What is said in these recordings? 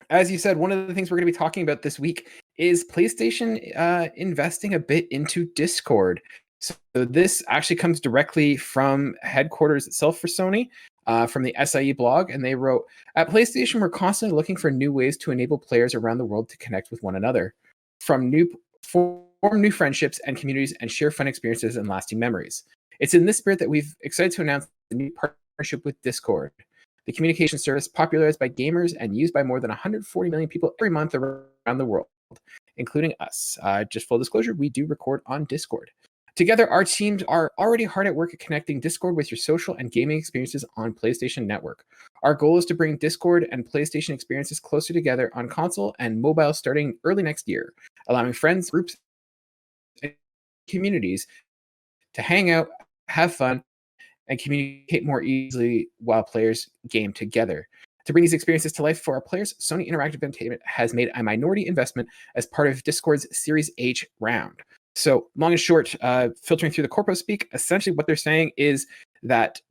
as you said, one of the things we're going to be talking about this week is PlayStation investing a bit into Discord. So this actually comes directly from headquarters itself for Sony, from the SIE blog, and they wrote, "At PlayStation, we're constantly looking for new ways to enable players around the world to connect with one another, form new friendships and communities, and share fun experiences and lasting memories. It's in this spirit that we've excited to announce the new partnership with Discord, the communication service popularized by gamers and used by more than 140 million people every month around the world, including us. Just full disclosure, we do record on Discord. Together, our teams are already hard at work at connecting Discord with your social and gaming experiences on PlayStation Network. Our goal is to bring Discord and PlayStation experiences closer together on console and mobile starting early next year, allowing friends, groups, and communities to hang out, have fun, and communicate more easily while players game together. To bring these experiences to life for our players, Sony Interactive Entertainment has made a minority investment as part of Discord's Series H round." So long and short, filtering through the corpo speak, essentially what they're saying is that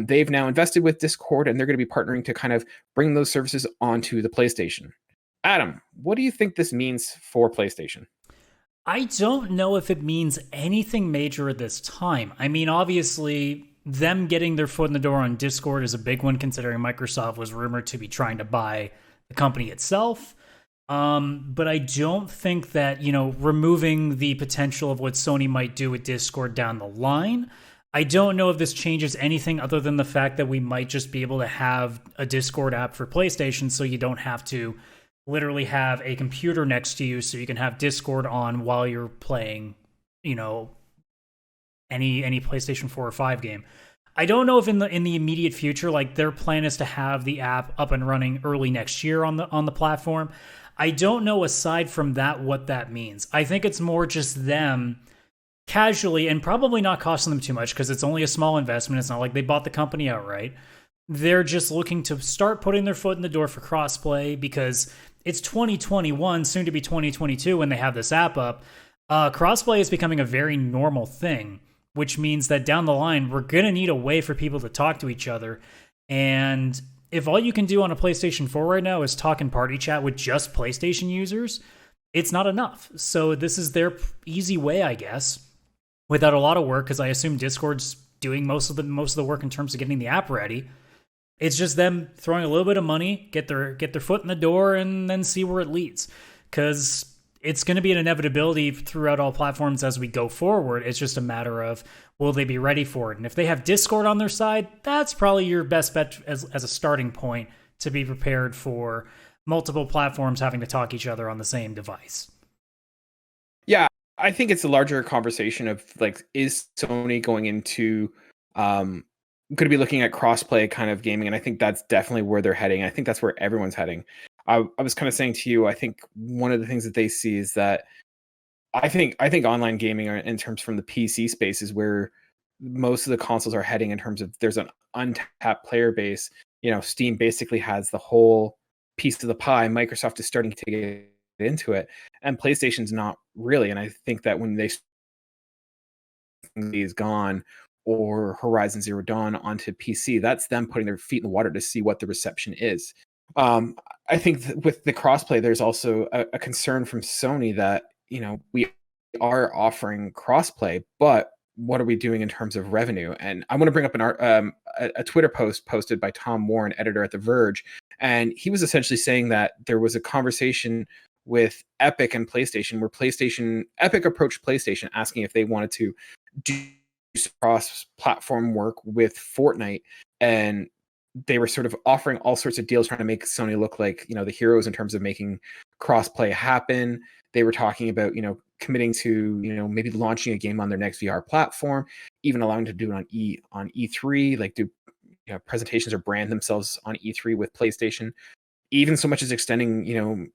they've now invested with Discord and they're going to be partnering to kind of bring those services onto the PlayStation. Adam, what do you think this means for PlayStation? I don't know if it means anything major at this time. I mean, obviously, them getting their foot in the door on Discord is a big one, considering Microsoft was rumored to be trying to buy the company itself. But I don't think that, removing the potential of what Sony might do with Discord down the line, I don't know if this changes anything other than the fact that we might just be able to have a Discord app for PlayStation, so you don't have to literally have a computer next to you, so you can have Discord on while you're playing, any PlayStation 4 or 5 game. I don't know if in the immediate future, like, their plan is to have the app up and running early next year on the platform. I don't know, aside from that, what that means. I think it's more just them casually, and probably not costing them too much because it's only a small investment. It's not like they bought the company outright. They're just looking to start putting their foot in the door for crossplay because it's 2021, soon to be 2022 when they have this app up. Crossplay is becoming a very normal thing, which means that down the line, we're going to need a way for people to talk to each other. And if all you can do on a PlayStation 4 right now is talk and party chat with just PlayStation users, it's not enough. So this is their easy way, I guess, without a lot of work, because I assume Discord's doing most of the work in terms of getting the app ready. It's just them throwing a little bit of money, get their foot in the door, and then see where it leads. Because it's going to be an inevitability throughout all platforms as we go forward. It's just a matter of, will they be ready for it? And if they have Discord on their side, that's probably your best bet as a starting point to be prepared for multiple platforms having to talk each other on the same device. Yeah, I think it's a larger conversation of, like, is Sony going into going to be looking at crossplay kind of gaming? And I think that's definitely where they're heading. I think that's where everyone's heading. I was kind of saying to you, I think one of the things that they see is that I think online gaming, in terms from the PC space, is where most of the consoles are heading in terms of there's an untapped player base. Steam basically has the whole piece of the pie. Microsoft is starting to get into it, and PlayStation's not really. And I think that when is gone, or Horizon Zero Dawn onto PC, that's them putting their feet in the water to see what the reception is. I think with the crossplay, there's also a concern from Sony that, we are offering crossplay, but what are we doing in terms of revenue? And I want to bring up a Twitter post posted by Tom Warren, editor at The Verge, and he was essentially saying that there was a conversation with Epic and PlayStation where Epic approached PlayStation asking if they wanted to do cross-platform work with Fortnite, and they were sort of offering all sorts of deals trying to make Sony look like, the heroes in terms of making crossplay happen. They were talking about, committing to, maybe launching a game on their next VR platform, even allowing to do it on E3, like do presentations or brand themselves on E3 with PlayStation, even so much as extending,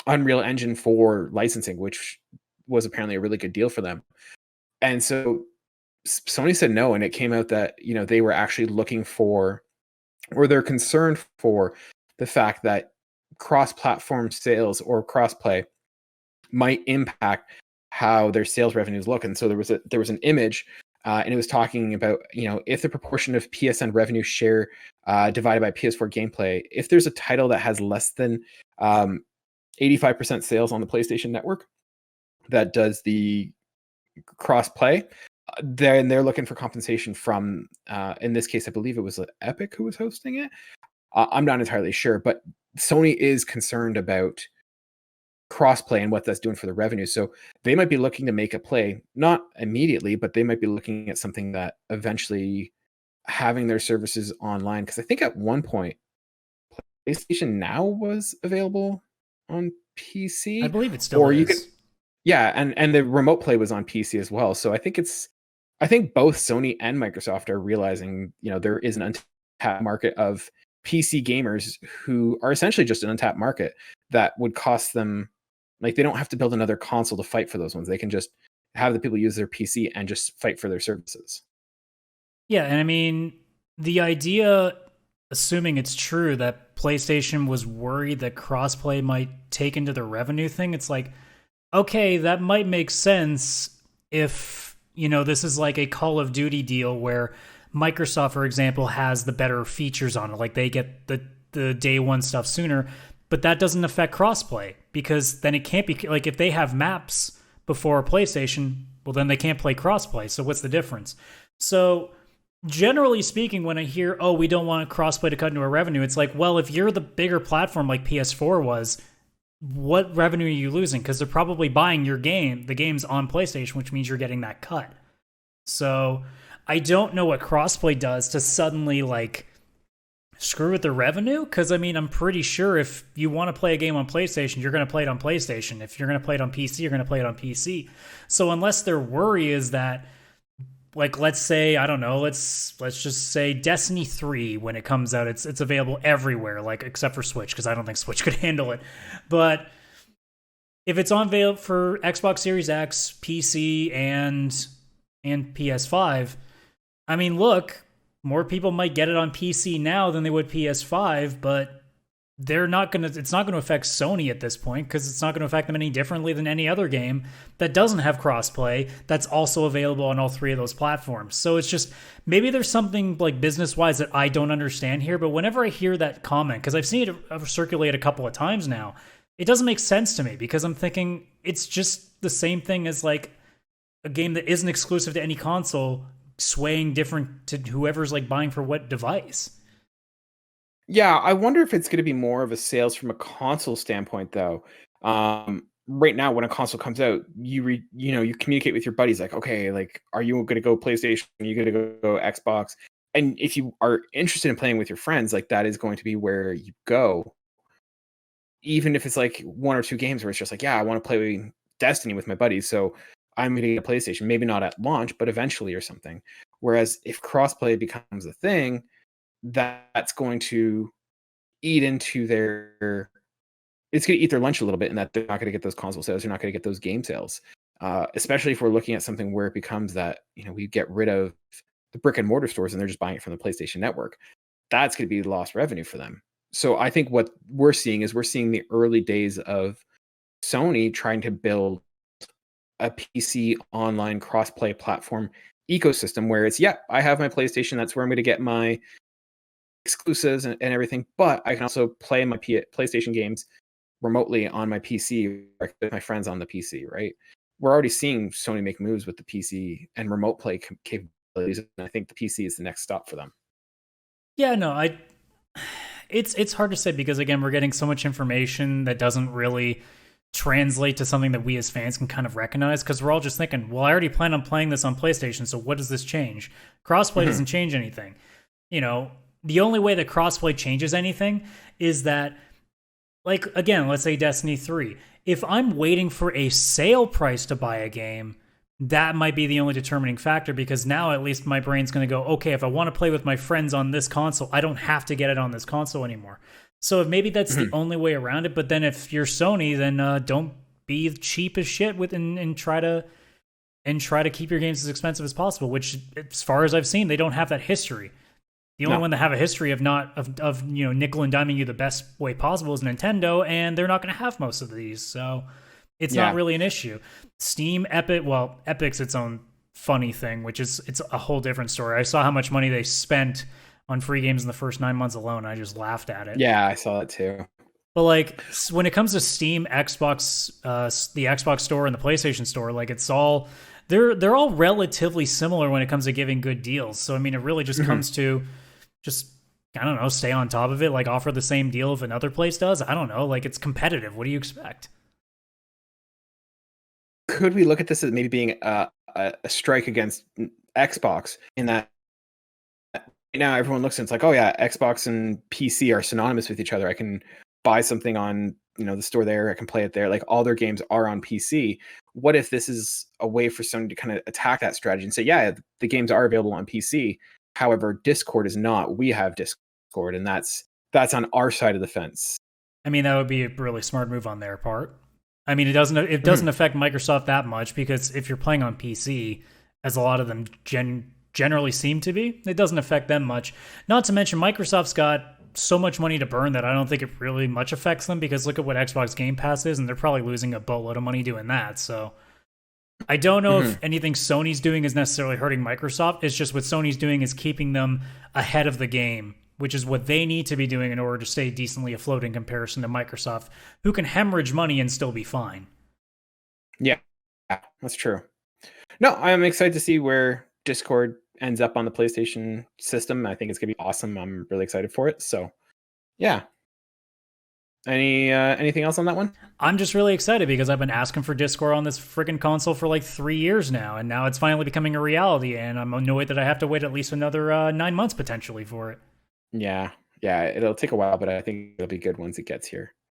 Unreal Engine for licensing, which was apparently a really good deal for them. And so Sony said no, and it came out that they were actually looking for, or they're concerned for, the fact that cross-platform sales or crossplay might impact how their sales revenues look. And so there was an image and it was talking about, if the proportion of PSN revenue share divided by PS4 gameplay, if there's a title that has less than 85% sales on the PlayStation Network that does the cross-play, then they're looking for compensation from, in this case, I believe it was Epic who was hosting it. I'm not entirely sure, but Sony is concerned about crossplay and what that's doing for the revenue. So they might be looking to make a play, not immediately, but they might be looking at something that eventually having their services online. Because I think at one point, PlayStation Now was available on PC. I believe it still is. Yeah, and the remote play was on PC as well. So I think both Sony and Microsoft are realizing, there is an untapped market of PC gamers who are essentially just an untapped market that would cost them, like, they don't have to build another console to fight for those ones. They can just have the people use their PC and just fight for their services. Yeah, and I mean, the idea, assuming it's true, that PlayStation was worried that crossplay might take into the revenue thing, it's like, okay, that might make sense if, this is like a Call of Duty deal where Microsoft, for example, has the better features on it. Like, they get the day one stuff sooner, but that doesn't affect crossplay, because then it can't be, like, if they have maps before PlayStation, well, then they can't play crossplay. So what's the difference? So generally speaking, when I hear, oh, we don't want crossplay to cut into our revenue, it's like, well, if you're the bigger platform like PS4 was, what revenue are you losing? Because they're probably buying the games on PlayStation, which means you're getting that cut. So I don't know what crossplay does to suddenly, like, screw with the revenue. Because, I mean, I'm pretty sure if you want to play a game on PlayStation, you're going to play it on PlayStation. If you're going to play it on PC, you're going to play it on PC. So unless their worry is that, like, let's say, I don't know, let's just say Destiny 3, when it comes out, it's available everywhere, like, except for Switch, because I don't think Switch could handle it. But if it's on available for Xbox Series X, PC, and PS5, I mean, look, more people might get it on PC now than they would PS5, but it's not going to affect Sony at this point, because it's not going to affect them any differently than any other game that doesn't have crossplay that's also available on all three of those platforms. So it's just, maybe there's something, like, business-wise that I don't understand here, but whenever I hear that comment, because I've seen it circulate a couple of times now, it doesn't make sense to me, because I'm thinking it's just the same thing as, like, a game that isn't exclusive to any console swaying different to whoever's, like, buying for what device. Yeah, I wonder if it's going to be more of a sales from a console standpoint, though. Right now, when a console comes out, you communicate with your buddies, like, okay, like, are you going to go PlayStation? Are you going to go Xbox? And if you are interested in playing with your friends, like, that is going to be where you go. Even if it's like one or two games where it's just like, yeah, I want to play Destiny with my buddies, so I'm going to get a PlayStation. Maybe not at launch, but eventually or something. Whereas if crossplay becomes a thing, that's going to eat into it's going to eat their lunch a little bit, in that they're not going to get those console sales, they're not going to get those game sales, especially if we're looking at something where it becomes that, we get rid of the brick and mortar stores and they're just buying it from the PlayStation Network. That's going to be lost revenue for them. So I think what we're seeing the early days of Sony trying to build a PC online crossplay platform ecosystem where it's, I have my PlayStation, that's where I'm going to get my exclusives and everything, but I can also play my PlayStation games remotely on my PC with my friends on the PC, right? We're already seeing Sony make moves with the PC and remote play capabilities, and I think the PC is the next stop for them. Yeah, no, it's hard to say, because, again, we're getting so much information that doesn't really translate to something that we as fans can kind of recognize, because we're all just thinking, well, I already plan on playing this on PlayStation, so what does this change? Crossplay doesn't change anything. The only way that crossplay changes anything is that, like, again, let's say Destiny 3. If I'm waiting for a sale price to buy a game, that might be the only determining factor, because now at least my brain's going to go, okay, if I want to play with my friends on this console, I don't have to get it on this console anymore. So if maybe that's the only way around it. But then if you're Sony, then don't be cheap as shit and try to keep your games as expensive as possible, which, as far as I've seen, they don't have that history. The only one that have a history of nickel and diming you the best way possible is Nintendo, and they're not going to have most of these, so it's not really an issue. Steam, Epic, well, Epic's its own funny thing, which is it's a whole different story. I saw how much money they spent on free games in the first 9 months alone. I just laughed at it. Yeah, I saw that too. But like when it comes to Steam, Xbox, the Xbox Store and the PlayStation Store, like it's all they're all relatively similar when it comes to giving good deals. So I mean, it really just comes to just I don't know, stay on top of it, like offer the same deal if another place does. I don't know, like it's competitive. What do you expect? Could we look at this as maybe being a strike against Xbox in that right now everyone looks and it's like, oh yeah, Xbox and PC are synonymous with each other. I can buy something on the store there, I can play it there. Like all their games are on PC. What if this is a way for Sony to kind of attack that strategy and say, yeah, the games are available on PC. However, Discord is not. We have Discord, and that's on our side of the fence. I mean, that would be a really smart move on their part. I mean, it doesn't affect Microsoft that much because if you're playing on PC, as a lot of them generally seem to be, it doesn't affect them much. Not to mention, Microsoft's got so much money to burn that I don't think it really much affects them because look at what Xbox Game Pass is, and they're probably losing a boatload of money doing that. So I don't know if anything Sony's doing is necessarily hurting Microsoft. It's just what Sony's doing is keeping them ahead of the game, which is what they need to be doing in order to stay decently afloat in comparison to Microsoft, who can hemorrhage money and still be fine. Yeah, that's true. No, I'm excited to see where Discord ends up on the PlayStation system. I think it's gonna be awesome. I'm really excited for it. So, yeah. Anything else on that one? I'm just really excited because I've been asking for Discord on this freaking console for like 3 years now, and now it's finally becoming a reality. And I'm annoyed that I have to wait at least another 9 months potentially for it. Yeah, it'll take a while, but I think it'll be good once it gets here.